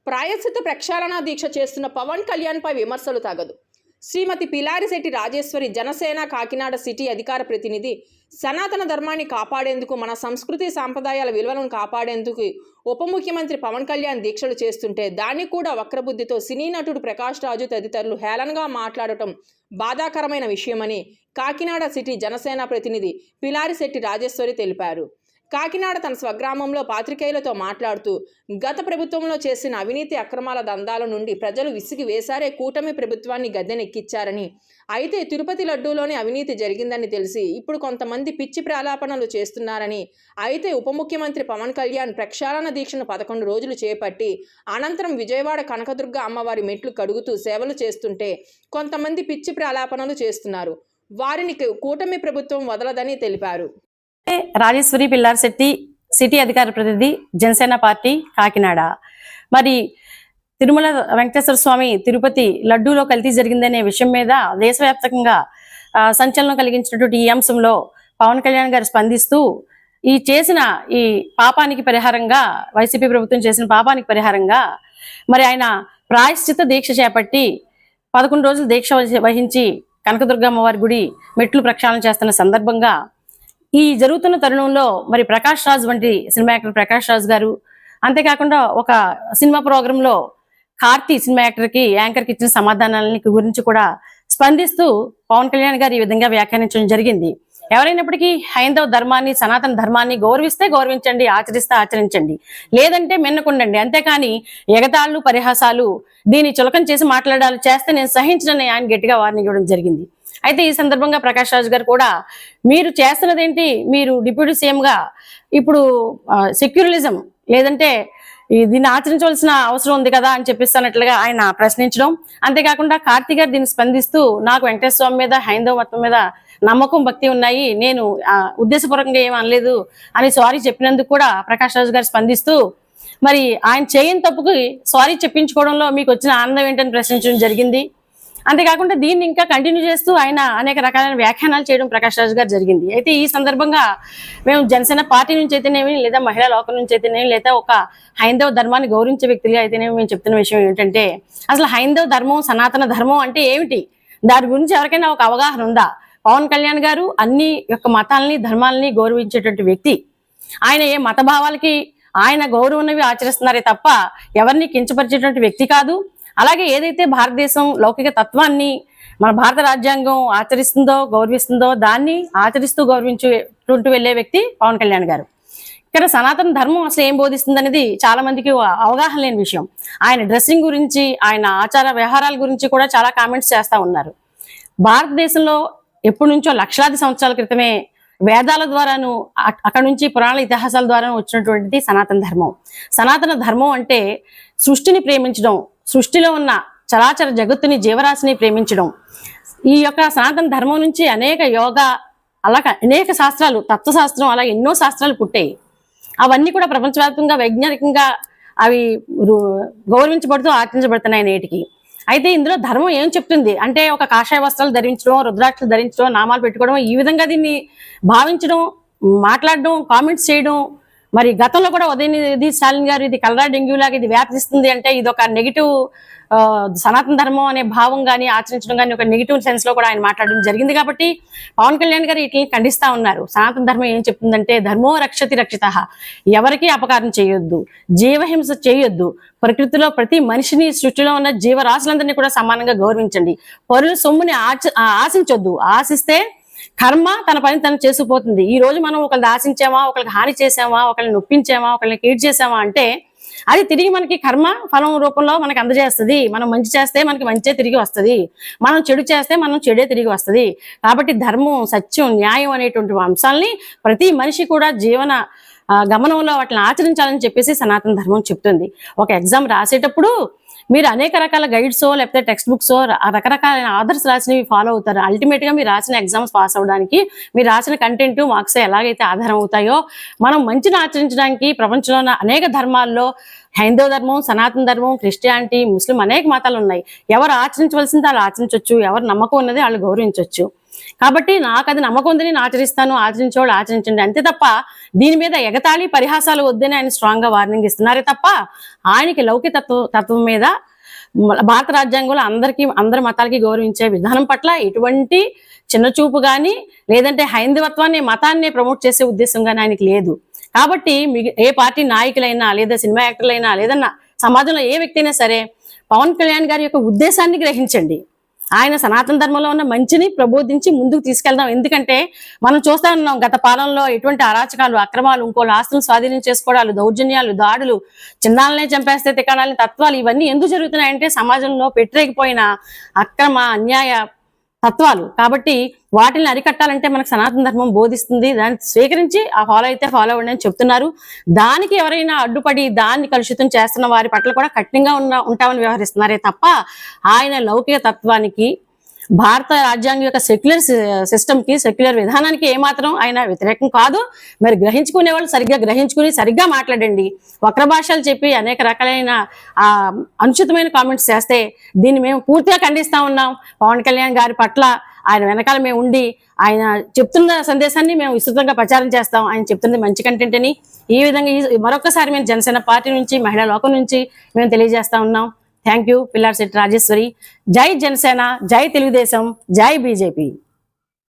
ప్రాయశ్చిత్త ప్రక్షాళన దీక్ష చేస్తున్న పవన్ కళ్యాణ్పై విమర్శలు తగదు. శ్రీమతి పిలారిశెట్టి రాజేశ్వరి, జనసేన కాకినాడ సిటీ అధికార ప్రతినిధి. సనాతన ధర్మాన్ని కాపాడేందుకు, మన సంస్కృతి సాంప్రదాయాల విలువలను కాపాడేందుకు ఉప ముఖ్యమంత్రి పవన్ కళ్యాణ్ దీక్షలు చేస్తుంటే దాన్ని కూడా వక్రబుద్ధితో సినీ నటుడు ప్రకాష్ రాజు తదితరులు హేళనగా మాట్లాడటం బాధాకరమైన విషయమని కాకినాడ సిటీ జనసేన ప్రతినిధి పిలారిశెట్టి రాజేశ్వరి తెలిపారు. కాకినాడ తన స్వగ్రామంలో పాత్రికేయులతో మాట్లాడుతూ, గత ప్రభుత్వంలో చేసిన అవినీతి అక్రమాల దందాల నుండి ప్రజలు విసిగి వేసారే కూటమి ప్రభుత్వాన్ని గద్దెనెక్కించారని, అయితే తిరుపతి లడ్డూలోనే అవినీతి జరిగిందని తెలిసి ఇప్పుడు కొంతమంది పిచ్చి ప్రాలాపనలు చేస్తున్నారని, అయితే ఉప ముఖ్యమంత్రి పవన్ కళ్యాణ్ ప్రక్షాళన దీక్షను 11 రోజులు చేపట్టి అనంతరం విజయవాడ కనకదుర్గ అమ్మవారి మెట్లు కడుగుతూ సేవలు చేస్తుంటే కొంతమంది పిచ్చి ప్రాలాపనలు చేస్తున్నారు. వారిని కూటమి ప్రభుత్వం వదలదని తెలిపారు. రాజేశ్వరి పిల్లారిశెట్టి, సిటీ అధికార ప్రతినిధి, జనసేన పార్టీ, కాకినాడ. మరి తిరుమల వెంకటేశ్వర స్వామి తిరుపతి లడ్డూలో కల్తీ జరిగిందనే విషయం మీద దేశవ్యాప్తంగా సంచలనం కలిగించినటువంటి ఈ అంశంలో పవన్ కళ్యాణ్ గారు స్పందిస్తూ, ఈ పాపానికి పరిహారంగా, వైసీపీ ప్రభుత్వం చేసిన పాపానికి పరిహారంగా మరి ఆయన ప్రాయశ్చిత్త దీక్ష చేపట్టి 11 రోజులు దీక్ష వహించి కనకదుర్గమ్మ వారి గుడి మెట్లు ప్రక్షాళన చేస్తున్న సందర్భంగా ఈ జరుగుతున్న తరుణంలో మరి ప్రకాష్ రాజ్ వంటి సినిమా యాక్టర్ ప్రకాష్ రాజ్ గారు, అంతేకాకుండా ఒక సినిమా ప్రోగ్రాంలో కార్తీ సినిమా యాక్టర్కి యాంకర్కి ఇచ్చిన సమాధానాలని గురించి కూడా స్పందిస్తూ పవన్ కళ్యాణ్ గారు ఈ విధంగా వ్యాఖ్యానించడం జరిగింది. ఎవరైనప్పటికీ హైందవ ధర్మాన్ని, సనాతన ధర్మాన్ని గౌరవిస్తే గౌరవించండి, ఆచరిస్తే ఆచరించండి, లేదంటే మిన్నకుండండి. అంతేకాని ఎగతాళ్ళు, పరిహాసాలు, దీన్ని చులకం చేసి మాట్లాడాలి చేస్తే నేను సహించనని ఆయన గట్టిగా వార్నింగ్ ఇవ్వడం జరిగింది. అయితే ఈ సందర్భంగా ప్రకాష్ రాజ్ గారు కూడా, మీరు చేస్తున్నదేంటి, మీరు డిప్యూటీ సీఎంగా ఇప్పుడు సెక్యులరిజం లేదంటే దీన్ని ఆచరించవలసిన అవసరం ఉంది కదా అని చెప్పిస్తున్నట్లుగా ఆయన ప్రశ్నించడం. అంతేకాకుండా కార్తీ గారు దీన్ని స్పందిస్తూ, నాకు వెంకటేశ్వర స్వామి మీద, హైందవ మతం మీద నమ్మకం, భక్తి ఉన్నాయి, నేను ఉద్దేశపూర్వకంగా ఏం అనలేదు అని సారీ చెప్పినందుకు కూడా ప్రకాష్ రాజ్ గారు స్పందిస్తూ, మరి ఆయన చేయని తప్పుకి సారీ చెప్పించుకోవడంలో మీకు వచ్చిన ఆనందం ఏంటని ప్రశ్నించడం జరిగింది. అంతేకాకుండా దీన్ని ఇంకా కంటిన్యూ చేస్తూ ఆయన అనేక రకాలైన వ్యాఖ్యానాలు చేయడం ప్రకాష్ రాజ్ గారు జరిగింది. అయితే ఈ సందర్భంగా మేము జనసేన పార్టీ నుంచి అయితేనేమి, లేదా మహిళా లోకం నుంచి అయితేనేమి, లేదా ఒక హైందవ ధర్మాన్ని గౌరవించే వ్యక్తులుగా అయితేనేమి మేము చెప్తున్న విషయం ఏంటంటే, అసలు హైందవ ధర్మం, సనాతన ధర్మం అంటే ఏమిటి, దాని గురించి ఎవరికైనా ఒక అవగాహన ఉందా? పవన్ కళ్యాణ్ గారు అన్ని యొక్క మతాలని, ధర్మాలని గౌరవించేటువంటి వ్యక్తి. ఆయన ఏ మత భావాలకి ఆయన గౌరవన్నవి ఆచరిస్తున్నారే తప్ప ఎవరిని కించపరిచేటువంటి వ్యక్తి కాదు. అలాగే ఏదైతే భారతదేశం లౌకిక తత్వాన్ని మన భారత రాజ్యాంగం ఆచరిస్తుందో, గౌరవిస్తుందో, దాన్ని ఆచరిస్తూ గౌరవించుకుంటూ వెళ్ళే వ్యక్తి పవన్ కళ్యాణ్ గారు. ఇక్కడ సనాతన ధర్మం అసలు ఏం బోధిస్తుంది అనేది చాలా మందికి అవగాహన లేని విషయం. ఆయన డ్రెస్సింగ్ గురించి, ఆయన ఆచార వ్యవహారాల గురించి కూడా చాలా కామెంట్స్ చేస్తూ ఉన్నారు. భారతదేశంలో ఎప్పటి నుంచో లక్షలాది సంవత్సరాల క్రితమే వేదాల ద్వారాను, అక్కడ నుంచి పురాణ ఇతిహాసాల ద్వారా వచ్చినటువంటిది సనాతన ధర్మం. సనాతన ధర్మం అంటే సృష్టిని ప్రేమించడం, సృష్టిలో ఉన్న చరాచర జగత్తుని, జీవరాశిని ప్రేమించడం. ఈ యొక్క సనాతన ధర్మం నుంచి అనేక యోగా, అలాగే అనేక శాస్త్రాలు, తత్వశాస్త్రం, అలాగే ఎన్నో శాస్త్రాలు పుట్టాయి. అవన్నీ కూడా ప్రపంచవ్యాప్తంగా వైజ్ఞానికంగా అవి గౌరవించబడుతూ ఆచరించబడుతున్నాయి నేటికి. అయితే ఇందులో ధర్మం ఏం చెప్తుంది అంటే, ఒక కాషాయ వస్త్రాలు ధరించడం, రుద్రాక్షలు ధరించడం, నామాలు పెట్టుకోవడం, ఈ విధంగా దీన్ని భావించడం, మాట్లాడడం, కామెంట్స్ చేయడం. మరి గతంలో కూడా ఉదయనిధి స్టాలిన్ గారు ఇది కలరా డెంగ్యూ లాగా ఇది వ్యాపిస్తుంది అంటే ఇది ఒక నెగిటివ్ సనాతన ధర్మం అనే భావం కానీ, ఆచరించడం కానీ ఒక నెగిటివ్ సెన్స్ లో కూడా ఆయన మాట్లాడడం జరిగింది. కాబట్టి పవన్ కళ్యాణ్ గారు వీటిని ఖండిస్తా ఉన్నారు. సనాతన ధర్మం ఏం చెప్తుందంటే, ధర్మో రక్షతి రక్షితః, ఎవరికీ అపకారం చేయొద్దు, జీవహింస చేయొద్దు, ప్రకృతిలో ప్రతి మనిషిని, సృష్టిలో ఉన్న జీవరాశులందరినీ కూడా సమానంగా గౌరవించండి, పరుల సొమ్ముని ఆశించొద్దు, ఆశిస్తే కర్మ తన పని తను చేసుకుపోతుంది. ఈ రోజు మనం ఒకరిని ఆశించామా, ఒకరికి హాని చేసామా, ఒకరిని నొప్పించామా, ఒకరిని కీడ్ చేసామా అంటే అది తిరిగి మనకి కర్మ ఫలం రూపంలో మనకి అందజేస్తుంది. మనం మంచి చేస్తే మనకి మంచే తిరిగి వస్తుంది, మనం చెడు చేస్తే మనం చెడే తిరిగి వస్తుంది. కాబట్టి ధర్మం, సత్యం, న్యాయం అనేటువంటి అంశాలని ప్రతి మనిషి కూడా జీవన గమనంలో వాటిని ఆచరించాలని చెప్పేసి సనాతన ధర్మం చెప్తుంది. ఒక ఎగ్జామ్ రాసేటప్పుడు మీరు అనేక రకాల గైడ్సో లేకపోతే టెక్స్ట్ బుక్సో రకరకాల ఆథర్స్ రాసినవి ఫాలో అవుతారు. అల్టిమేట్గా మీరు రాసిన ఎగ్జామ్స్ పాస్ అవ్వడానికి మీరు రాసిన కంటెంట్ మార్క్స్ ఎలాగైతే ఆధారం అవుతాయో, మనం మంచిని ఆచరించడానికి ప్రపంచంలో ఉన్న అనేక ధర్మాల్లో హైందవ ధర్మం, సనాతన ధర్మం, క్రిస్టియానిటీ, ముస్లిం అనేక మతాలు ఉన్నాయి. ఎవరు ఆచరించవలసింది వాళ్ళు ఆచరించవచ్చు, ఎవరు నమ్మకం ఉన్నది వాళ్ళు గౌరవించవచ్చు. కాబట్టి నాకు అది నమ్మకం ఉందని నేను ఆచరిస్తాను, ఆచరించేవాళ్ళు ఆచరించండి అంతే తప్ప దీని మీద ఎగతాళి పరిహాసాలు వద్దని ఆయన స్ట్రాంగ్ గా వార్నింగ్ ఇస్తున్నారే తప్ప ఆయనకి లౌకిక తత్వం మీద భారత రాజ్యాంగంలో అందరి మతాలకి గౌరవించే విధానం పట్ల ఎటువంటి చిన్న చూపు కానీ లేదంటే హైందవత్వాన్ని మతాన్ని ప్రమోట్ చేసే ఉద్దేశం కానీ ఆయనకి లేదు. కాబట్టి ఏ పార్టీ నాయకులైనా లేదా సినిమా యాక్టర్లైనా లేదన్నా సమాజంలో ఏ వ్యక్తి అయినా సరే పవన్ కళ్యాణ్ గారి యొక్క ఉద్దేశాన్ని గ్రహించండి. ఆయన సనాతన ధర్మంలో ఉన్న మంచిని ప్రబోధించి ముందుకు తీసుకెళ్దాం. ఎందుకంటే మనం చూస్తా ఉన్నాం గత పాలనలో ఎటువంటి అరాచకాలు, అక్రమాలు, ఇంకోళ్ళు ఆస్తులను స్వాధీనం చేసుకోవడాలు, దౌర్జన్యాలు, దాడులు, చిన్నాలనే చంపేస్తే తికాణాలని తత్వాలు ఇవన్నీ ఎందుకు జరుగుతున్నాయంటే సమాజంలో పెట్టరేగిపోయిన అక్రమ అన్యాయ తత్వాలు. కాబట్టి వాటిని అరికట్టాలంటే మనకు సనాతన ధర్మం బోధిస్తుంది. దాన్ని స్వీకరించి ఆ ఫాలో అయితే ఫాలో అవ్వండి అని చెప్తున్నారు. దానికి ఎవరైనా అడ్డుపడి దాన్ని కలుషితం చేస్తున్న వారి పట్ల కూడా కఠినంగా ఉంటామని వ్యవహరిస్తున్నారే తప్ప ఆయన లౌకిక తత్వానికి, భారత రాజ్యాంగం యొక్క సెక్యులర్ సిస్టమ్కి, సెక్యులర్ విధానానికి ఏమాత్రం ఆయన వ్యతిరేకం కాదు. మరి గ్రహించుకునే వాళ్ళు సరిగ్గా గ్రహించుకుని సరిగ్గా మాట్లాడండి. వక్ర భాషలు చెప్పి అనేక రకాలైన అనుచితమైన కామెంట్స్ చేస్తే దీన్ని మేము పూర్తిగా ఖండిస్తా ఉన్నాం. పవన్ కళ్యాణ్ గారి పట్ల ఆయన వెనకాల మేము ఉండి ఆయన చెప్తున్న సందేశాన్ని మేము విస్తృతంగా ప్రచారం చేస్తాం. ఆయన చెప్తున్నది మంచి కంటెంట్ అని ఈ విధంగా మరొకసారి మేము జనసేన పార్టీ నుంచి, మహిళా లోకం నుంచి మేము తెలియజేస్తా ఉన్నాం. Thank you. పిల్లారిశెట్టి రాజేశ్వరి. జై జనసేన, జై తెలుగుదేశం, జై బీజేపీ.